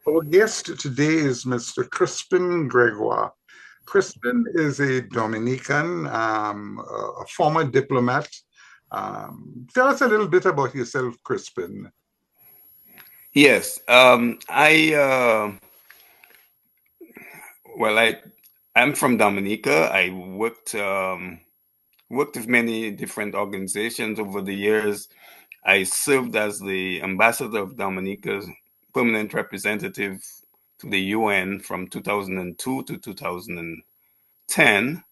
Our guest today is Mr. Crispin Gregoir. Crispin is a Dominican, a former diplomat. Tell us a little bit about yourself, Crispin. Yes, I well, I'm from Dominica. I worked with many different organizations over the years. I served as the ambassador of Dominica's permanent representative to the UN from 2002 to 2010,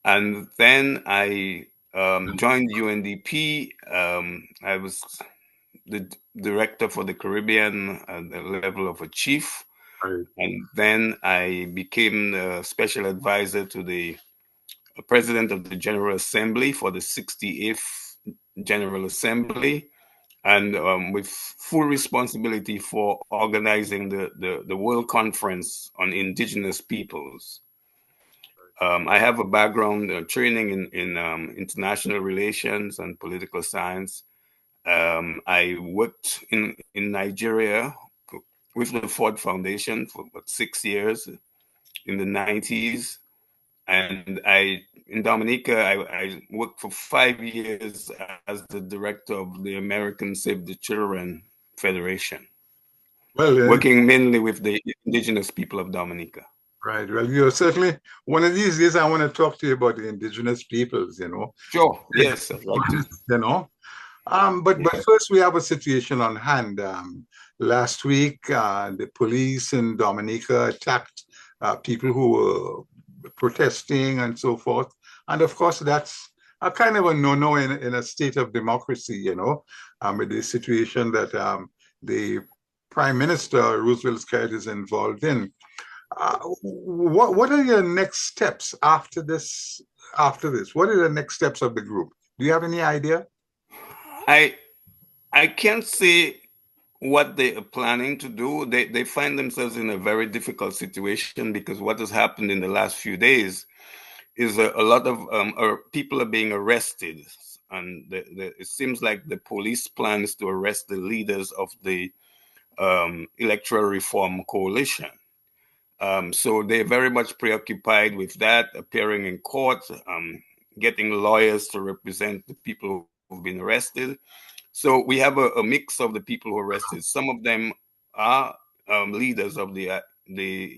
and then I joined UNDP. I was the director for the Caribbean at the level of a chief. Right. And then I became the special advisor to the president of the General Assembly for the 68th General Assembly, and with full responsibility for organizing the World Conference on Indigenous Peoples. I have a background training in international relations and political science. I worked in Nigeria with the Ford Foundation for about 6 years in the 90s. And in Dominica, I worked for 5 years as the director of the American Save the Children Federation, Well, working mainly with the indigenous people of Dominica. right. Well, you're certainly one of these days. I want to talk to you about the indigenous peoples. Sure, yes, I'd like to. You know. But Yeah. first, we have a situation on hand. Last week, the police in Dominica attacked people who were protesting and so forth. And of course, that's a kind of a no-no in a state of democracy, with the situation that the Prime Minister, Roosevelt Scared, is involved in. What are your next steps after this? After this, what are the next steps of the group? Do you have any idea? I I can't say what they are planning to do. They find themselves in a very difficult situation because what has happened in the last few days is a lot of people are being arrested, and it seems like the police plans to arrest the leaders of the Electoral Reform Coalition. So they're very much preoccupied with that, appearing in court, getting lawyers to represent the people who've been arrested. So we have a mix of the people who are arrested. Some of them are leaders of the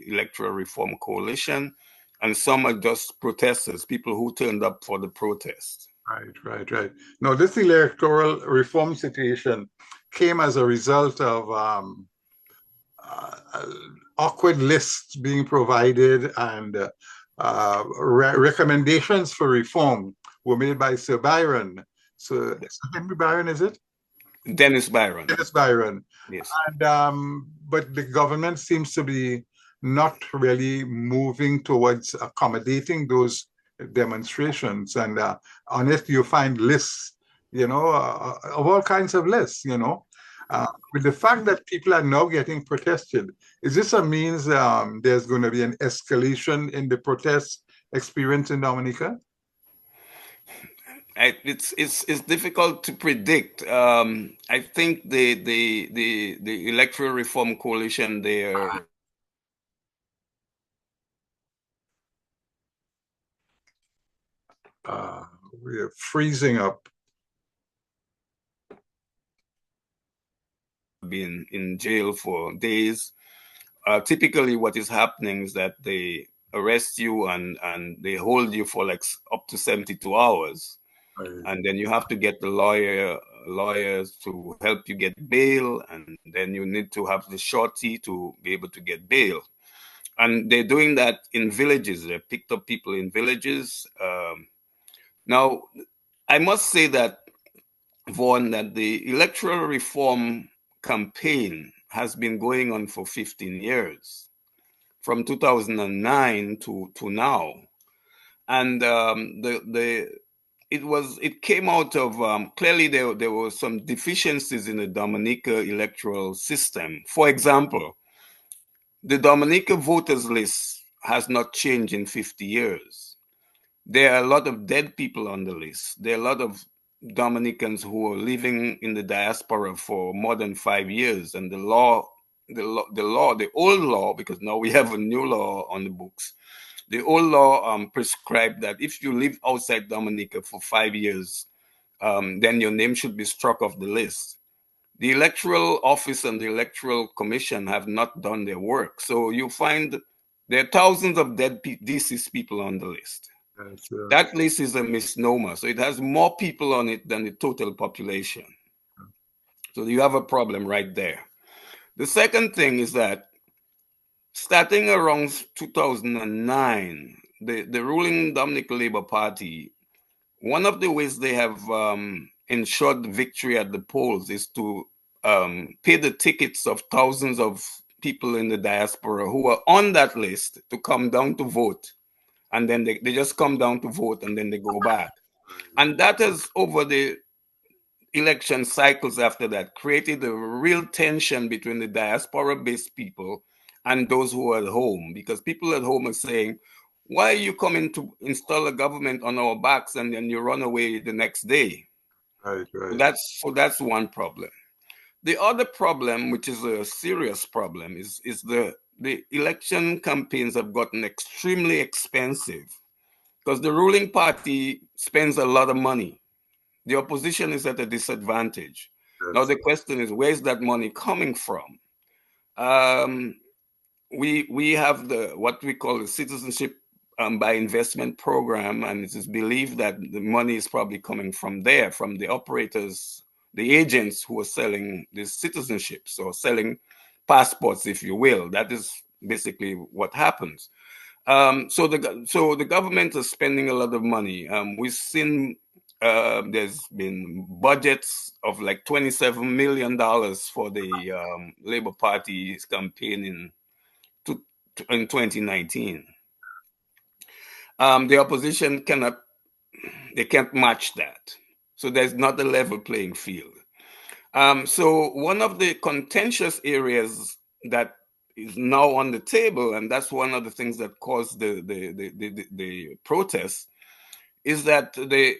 Electoral Reform Coalition, and some are just protesters, people who turned up for the protest. Right. Now, this electoral reform situation came as a result of uh, awkward lists being provided and recommendations for reform were made by Sir Byron. So Henry Byron, is it? Dennis Byron. Dennis Byron. Yes. And but the government seems to be not really moving towards accommodating those demonstrations. And on it, you find lists, of all kinds of lists. With the fact that people are now getting protested, is this a means there's going to be an escalation in the protest experience in Dominica? It's difficult to predict. I think the Electoral Reform Coalition there. We're freezing up. Been in jail for days. Typically, what is happening is that they arrest you and they hold you for like up to 72 hours. Right. And then you have to get the lawyers to help you get bail, and then you need to have the shorty to be able to get bail. And they're doing that in villages. They picked up people in villages. Now, I must say that, Vaughan, that the electoral reform campaign has been going on for 15 years, from 2009 to now. And it came out of clearly there were some deficiencies in the Dominica electoral system. For example, the Dominica voters list has not changed in 50 years. There are a lot of dead people on the list. There are a lot of Dominicans who are living in the diaspora for more than 5 years, and the law the old law, because now we have a new law on the books. The old law prescribed that if you live outside Dominica for 5 years, then your name should be struck off the list. The Electoral Office and the Electoral Commission have not done their work. So you find there are thousands of deceased people on the list. That list is a misnomer. So it has more people on it than the total population. So you have a problem right there. The second thing is that starting around 2009, the ruling Dominica Labour Party, one of the ways they have ensured victory at the polls is to pay the tickets of thousands of people in the diaspora who are on that list to come down to vote. And then they just come down to vote and then they go back. And that has, over the election cycles after that, created a real tension between the diaspora-based people and those who are at home, because people at home are saying, why are you coming to install a government on our backs and then you run away the next day? Right. So that's one problem. The other problem, which is a serious problem, is the election campaigns have gotten extremely expensive because the ruling party spends a lot of money. The opposition is at a disadvantage. Now the question is, where's that money coming from? We have what we call the citizenship by investment program, and it is believed that the money is probably coming from there, from the operators, the agents who are selling these citizenships or selling passports, if you will. That is basically what happens. So the government is spending a lot of money. We've seen there's been budgets of like $27 million for the Labour Party's campaign in 2019. The opposition can't match that. So there's not a level playing field. So one of the contentious areas that is now on the table, and that's one of the things that caused the protests, is that the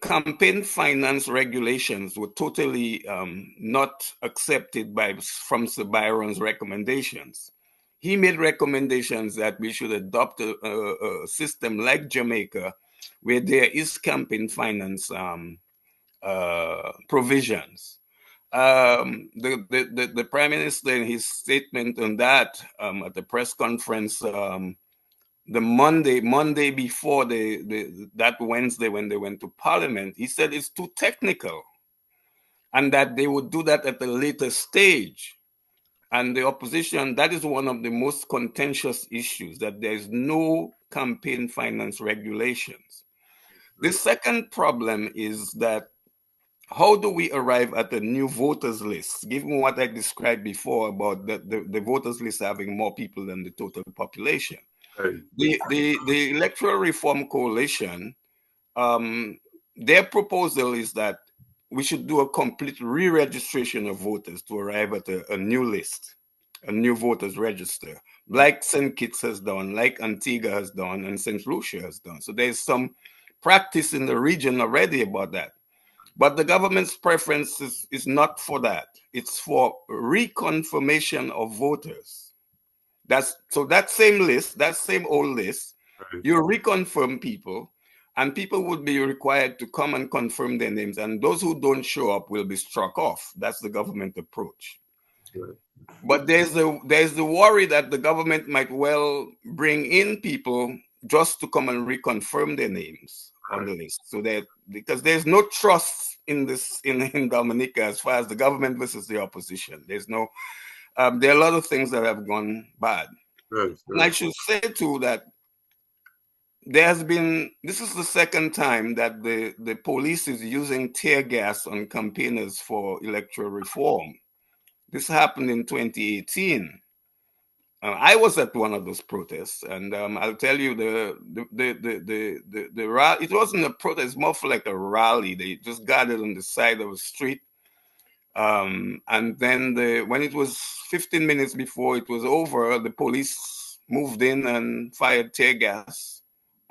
campaign finance regulations were totally not accepted from Sir Byron's recommendations. He made recommendations that we should adopt a system like Jamaica, where there is campaign finance provisions. The Prime Minister, in his statement on that at the press conference the Monday before that Wednesday when they went to Parliament, he said it's too technical and that they would do that at a later stage. And the opposition, that is one of the most contentious issues, that there is no campaign finance regulations. The second problem is that how do we arrive at a new voters list, given what I described before about the voters list having more people than the total population? Right. The Electoral Reform Coalition, their proposal is that we should do a complete re-registration of voters to arrive at a new list, a new voters register, like St. Kitts has done, like Antigua has done, and St. Lucia has done. So there's some practice in the region already about that. But the government's preference is not for that. It's for reconfirmation of voters. So that same list, that same old list, right, you reconfirm people, and people would be required to come and confirm their names, and those who don't show up will be struck off. That's the government approach. Right. But there's the worry that the government might well bring in people just to come and reconfirm their names on the list. So that, because there's no trust in Dominica as far as the government versus the opposition. There's no there are a lot of things that have gone bad. Right. And I should say too that this is the second time that the police is using tear gas on campaigners for electoral reform. This happened in 2018. I was at one of those protests, and I'll tell you the rally. It wasn't a protest; more for like a rally. They just gathered on the side of a street, and then when it was 15 minutes before it was over, the police moved in and fired tear gas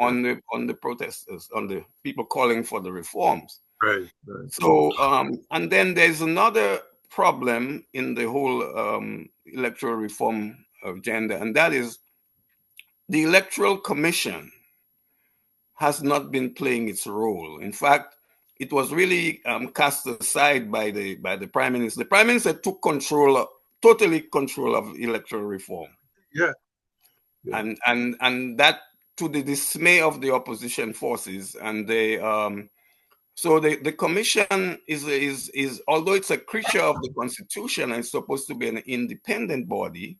on the protesters, on the people calling for the reforms. Right. So, and then there's another problem in the whole electoral reform agenda, and that is the Electoral Commission has not been playing its role. In fact, it was really cast aside by the Prime Minister. The Prime Minister took totally control of electoral reform. Yeah. And that, to the dismay of the opposition forces, and they so the commission is although it's a creature of the Constitution and it's supposed to be an independent body,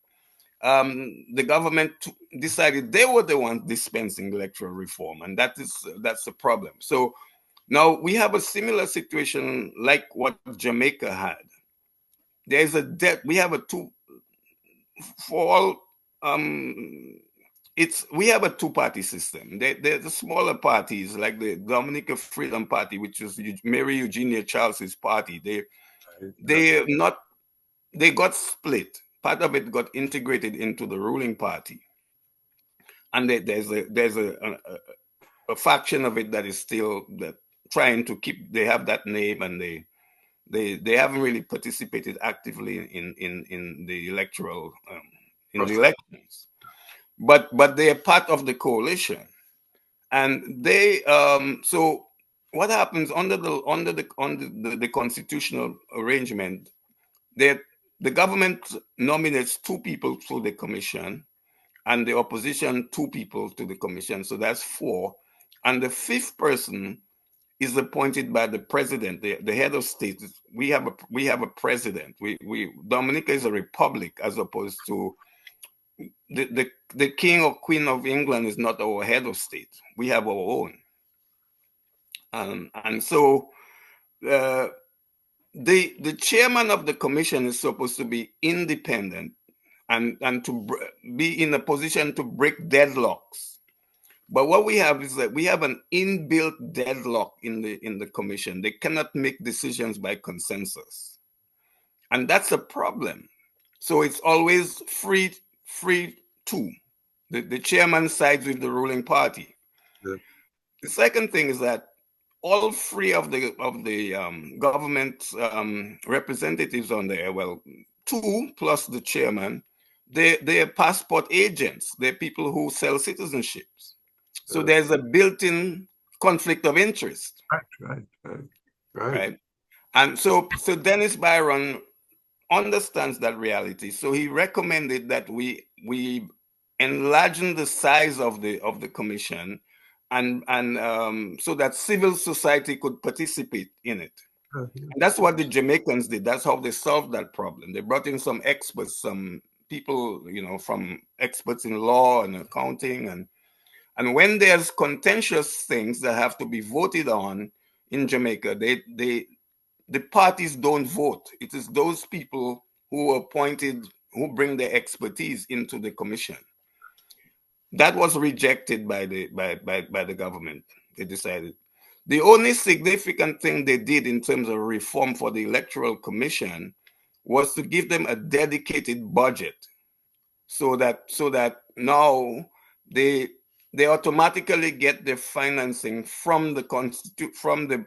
the government decided they were the ones dispensing electoral reform, and that's the problem. So now we have a similar situation like what Jamaica had. There's a debt. We have a two for all. We have a two-party system. There's the smaller parties like the Dominica Freedom Party, which is Mary Eugenia Charles's party. They got split. Part of it got integrated into the ruling party, and there's a faction of it that is still trying to keep. They have that name, and they haven't really participated actively in the electoral in the elections. But they are part of the coalition, and they so what happens under the constitutional arrangement? The government nominates 2 people to the commission, and the opposition 2 people to the commission. So that's 4, and the 5th person is appointed by the president, the head of state. We have a president. Dominica is a republic, as opposed to the king or queen of England is not our head of state. We have our own. And so the chairman of the commission is supposed to be independent and to be in a position to break deadlocks. But what we have is that we have an inbuilt deadlock in the commission. They cannot make decisions by consensus, and that's a problem. So it's always free to. The chairman sides with the ruling party. Yeah. The second thing is that all 3 of the government representatives on there, well, 2 plus the chairman, they are passport agents. They're people who sell citizenships. So there's a built-in conflict of interest. Right. And so Dennis Byron understands that reality. So he recommended that we enlarge the size of the commission, and so that civil society could participate in it. And that's what the Jamaicans did. That's how they solved that problem. They brought in some experts, some people, from experts in law and accounting, and when there's contentious things that have to be voted on in Jamaica, the parties don't vote. It is those people who are appointed, who bring their expertise into the commission. That was rejected by the government. They decided. The only significant thing they did in terms of reform for the Electoral Commission was to give them a dedicated budget, so that now they automatically get their financing from the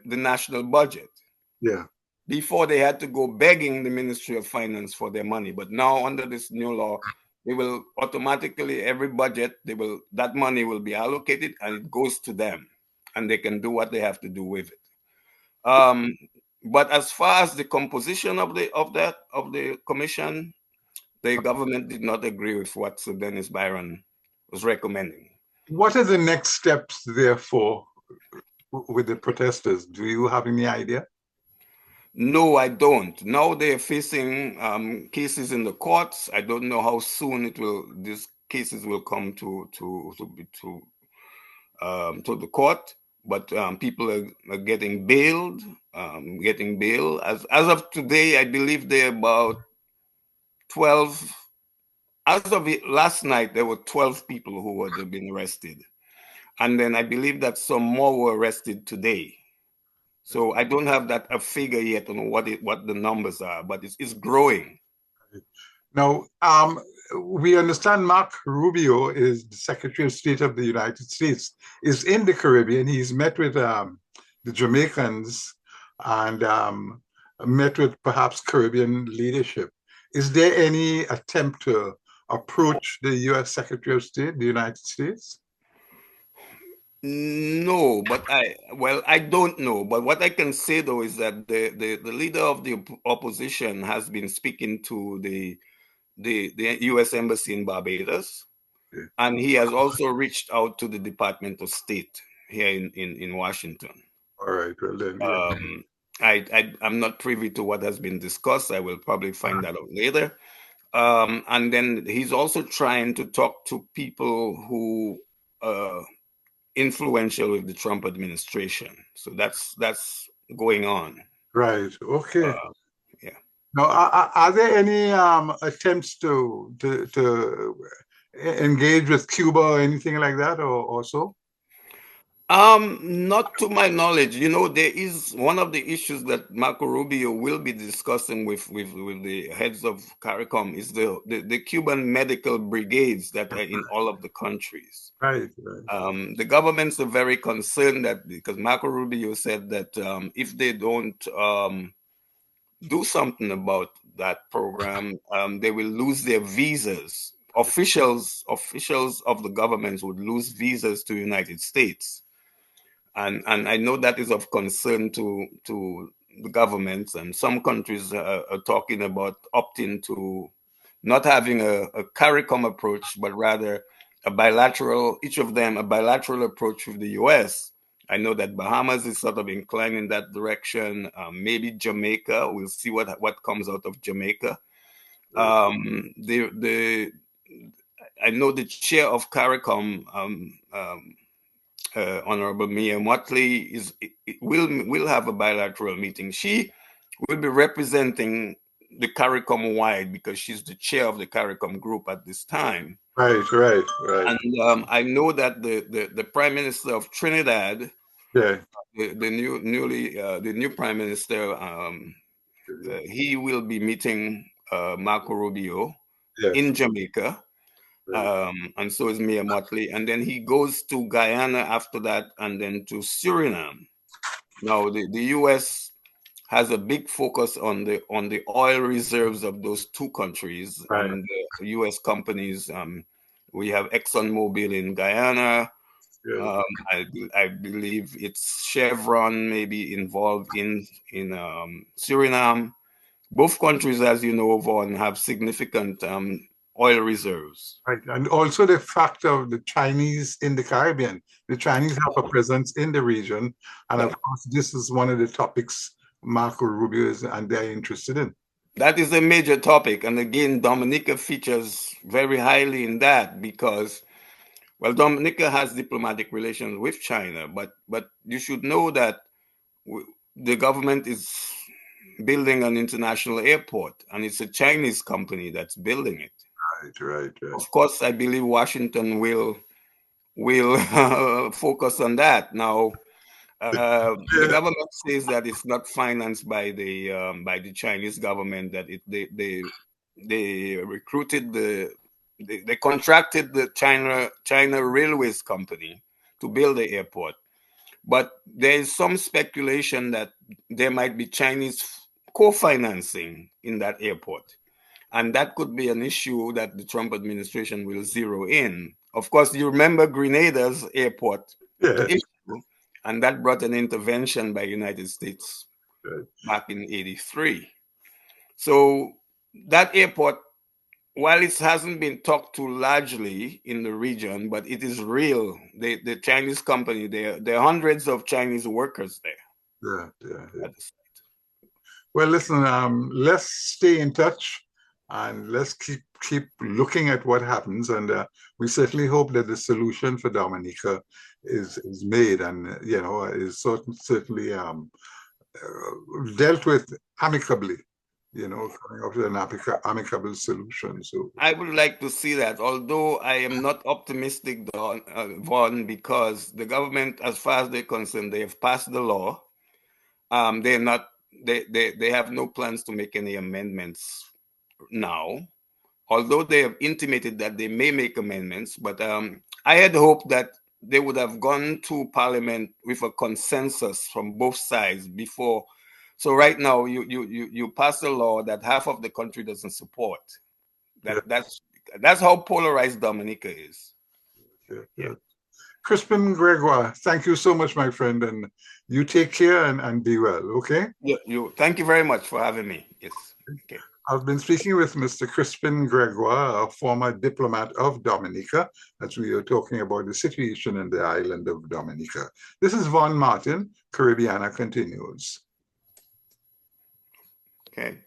national budget. Yeah. Before they had to go begging the Ministry of Finance for their money, but now under this new law, they will automatically, every budget, that money will be allocated and it goes to them, and they can do what they have to do with it. But as far as the composition of the commission, the government did not agree with what Sir Dennis Byron was recommending. What are the next steps, therefore, with the protesters? Do you have any idea? No, I don't. Now they're facing cases in the courts. I don't know how soon these cases will come to the court. But people are getting bailed. As of today, I believe there are about 12. As of last night, there were 12 people who had been arrested, and then I believe that some more were arrested today. So I don't have a figure yet on what the numbers are, but it's growing. Now, we understand Mark Rubio is the Secretary of State of the United States, is in the Caribbean. He's met with the Jamaicans and met with perhaps Caribbean leadership. Is there any attempt to approach the U.S. Secretary of State, the United States? No, but I don't know. But what I can say though is that the leader of the opposition has been speaking to the U.S. Embassy in Barbados, Yeah. and he has also reached out to the Department of State here in Washington. All right. Well then, yeah. I'm not privy to what has been discussed. I will probably find that out later. And then he's also trying to talk to people who influential with the Trump administration. So that's going on. Right. Okay. Yeah. Now, are there any attempts to engage with Cuba or anything like that, or so? Not to my knowledge. There is one of the issues that Marco Rubio will be discussing with the heads of CARICOM is the Cuban medical brigades that are in all of the countries. Right. Right. The governments are very concerned that because Marco Rubio said that if they don't do something about that program, they will lose their visas. Officials of the governments would lose visas to United States, and I know that is of concern to the governments, and some countries are talking about opting to not having a CARICOM approach, but rather a bilateral, each of them a bilateral approach with the U.S. I know that Bahamas is sort of inclined in that direction. Maybe Jamaica. We'll see what comes out of Jamaica. The I know the chair of CARICOM, Honorable Mia Motley, will have a bilateral meeting. She will be representing the CARICOM wide because she's the chair of the CARICOM group at this time. Right. And I know that the Prime Minister of Trinidad, Yeah. the new Prime Minister, he will be meeting Marco Rubio Yeah. in Jamaica. Right. And so is Mia Motley. And then he goes to Guyana after that, and then to Suriname. Now, the U.S. has a big focus on the oil reserves of those two countries Right. and the U.S. companies. We have ExxonMobil in Guyana. Yeah. I believe it's Chevron maybe involved in Suriname. Both countries, as you know, Vaughn, have significant oil reserves. Right. And also the fact of the Chinese in the Caribbean. The Chinese have a presence in the region. And of course, this is one of the topics Marco Rubio is and they're interested in. That is a major topic. And again, Dominica features very highly in that because, well, Dominica has diplomatic relations with China, but you should know that the government is building an international airport, and it's a Chinese company that's building it. Right. Of course, I believe Washington will focus on that. Now, the government says that it's not financed by the Chinese government. That they recruited they contracted the China Railways Company to build the airport. But there is some speculation that there might be Chinese co-financing in that airport. And that could be an issue that the Trump administration will zero in. Of course, you remember Grenada's airport issue, and that brought an intervention by United States back in '83. So that airport, while it hasn't been talked to largely in the region, but it is real. The Chinese company, there are hundreds of Chinese workers there. Yeah. Well, listen, let's stay in touch and let's keep looking at what happens. And we certainly hope that the solution for Dominica is made and, is certainly dealt with amicably, coming up with an amicable solution. So I would like to see that, although I am not optimistic, Vaughn, because the government, as far as they're concerned, they have passed the law. They're not. They have no plans to make any amendments now, although they have intimated that they may make amendments. But I had hoped that they would have gone to Parliament with a consensus from both sides before So right now, you pass a law that half of the country doesn't support. Yeah. That's how polarized Dominica is. Yeah. Crispin Gregoir, thank you so much, my friend, and you take care and be well, okay? Thank you very much for having me. Yes. Okay. I've been speaking with Mr. Crispin Gregoir, a former diplomat of Dominica, as we are talking about the situation in the island of Dominica. This is Von Martin. Caribbeana continues. Okay.